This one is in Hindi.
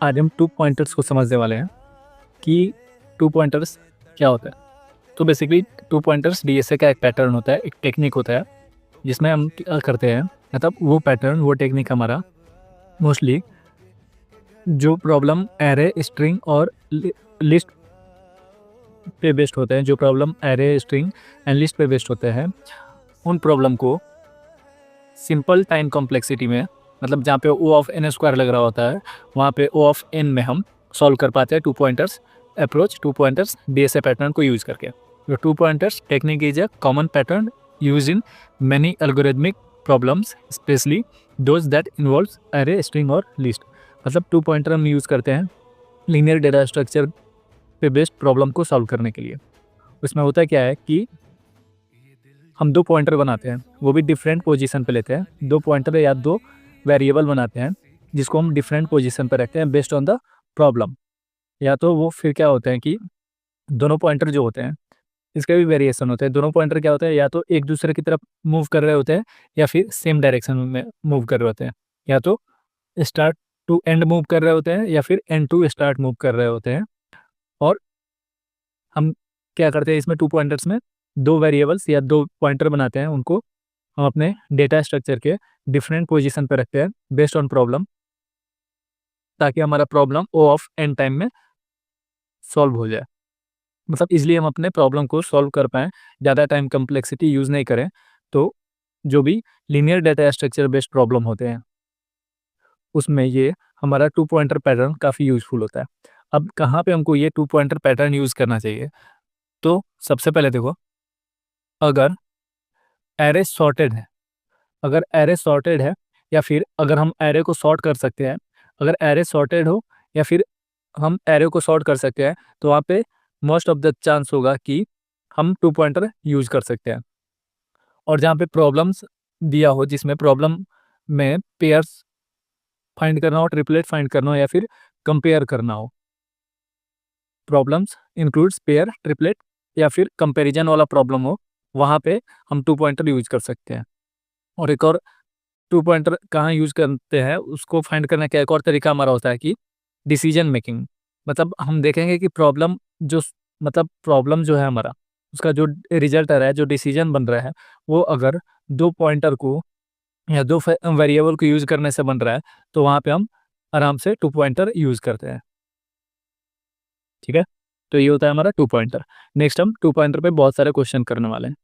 आज हम टू पॉइंटर्स को समझने वाले हैं कि टू पॉइंटर्स क्या होता है। तो बेसिकली टू पॉइंटर्स डीएसए का एक पैटर्न होता है, एक टेक्निक होता है जिसमें हम क्या करते हैं, मतलब वो पैटर्न, वो टेक्निक हमारा मोस्टली जो प्रॉब्लम एरे, स्ट्रिंग और लिस्ट पे बेस्ड होते हैं, जो problem array, string and list पे बेस्ड होते हैं, उन प्रॉब्लम को सिंपल टाइम कॉम्प्लेक्सिटी में, मतलब जहाँ पे ओ ऑफ एन स्क्वायर लग रहा होता है, वहाँ पे ओ ऑफ एन में हम सॉल्व कर पाते हैं two pointers approach, two pointers DSA pattern को यूज़ करके। The two pointers technique is a common pattern used in many algorithmic problems, especially those that involves array, string और list। मतलब टू पॉइंटर हम यूज़ करते हैं लीनियर डेटा स्ट्रक्चर पे बेस्ड प्रॉब्लम को सॉल्व करने के लिए। उसमें होता क्या है कि हम दो पॉइंटर बनाते हैं, वो भी डिफरेंट पोजीशन पे लेते हैं। दो पॉइंटर या दो वेरिएबल बनाते हैं जिसको हम डिफरेंट पोजीशन पे रखते हैं बेस्ड ऑन द प्रॉब्लम। या तो वो फिर क्या होते हैं कि दोनों पॉइंटर जो होते हैं, इसके भी वेरिएशन होते हैं। दोनों पॉइंटर क्या होता है, या तो एक दूसरे की तरफ मूव कर रहे होते हैं या फिर सेम डायरेक्शन में मूव कर रहे होते हैं। या तो स्टार्ट टू एंड मूव कर रहे होते हैं या फिर एंड टू स्टार्ट मूव कर रहे होते हैं। और हम क्या करते हैं, इसमें टू पॉइंटर्स में दो वेरिएबल्स या दो पॉइंटर बनाते हैं, उनको हम अपने डेटा स्ट्रक्चर के डिफरेंट पोजीशन पे रखते हैं बेस्ड ऑन प्रॉब्लम, ताकि हमारा problem O of N time में सॉल्व हो जाए। मतलब इसलिए हम अपने प्रॉब्लम को सॉल्व कर पाएँ, ज़्यादा टाइम कम्प्लेक्सिटी यूज़ नहीं करें। तो जो भी linear data structure based problem होते हैं, उसमें ये हमारा टू पॉइंटर पैटर्न काफ़ी यूज़फुल होता है। अब कहाँ पे हमको ये टू पॉइंटर पैटर्न यूज़ करना चाहिए? तो सबसे पहले देखो, अगर एरे सॉर्टेड है, अगर एरे सॉर्टेड है या फिर अगर हम एरे को सॉर्ट कर सकते हैं, अगर एरे सॉर्टेड हो या फिर हम एरे को सॉर्ट कर सकते हैं, तो वहाँ पे मोस्ट ऑफ द चांस होगा कि हम टू पॉइंटर यूज़ कर सकते हैं। और जहाँ पे प्रॉब्लम्स दिया हो, जिसमें प्रॉब्लम में पेयर्स फाइंड करना हो, ट्रिपलेट फाइंड करना हो या फिर कंपेयर करना हो, प्रॉब्लम्स इंक्लूड्स पेयर, ट्रिपलेट या फिर कंपैरिजन वाला प्रॉब्लम हो, वहाँ पे हम टू पॉइंटर यूज़ कर सकते हैं। और एक और टू पॉइंटर कहाँ यूज़ करते हैं, उसको फाइंड करने का एक और तरीका हमारा होता है कि डिसीजन मेकिंग। मतलब हम देखेंगे कि प्रॉब्लम जो मतलब प्रॉब्लम जो है हमारा, उसका जो रिजल्ट आ रहा है, जो डिसीजन बन रहा है, वो अगर दो पॉइंटर को या दो वेरिएबल को यूज़ करने से बन रहा है, तो वहाँ पे हम आराम से टू पॉइंटर यूज़ करते हैं। ठीक है? तो ये होता है हमारा टू पॉइंटर। नेक्स्ट हम टू पॉइंटर पे बहुत सारे क्वेश्चन करने वाले हैं।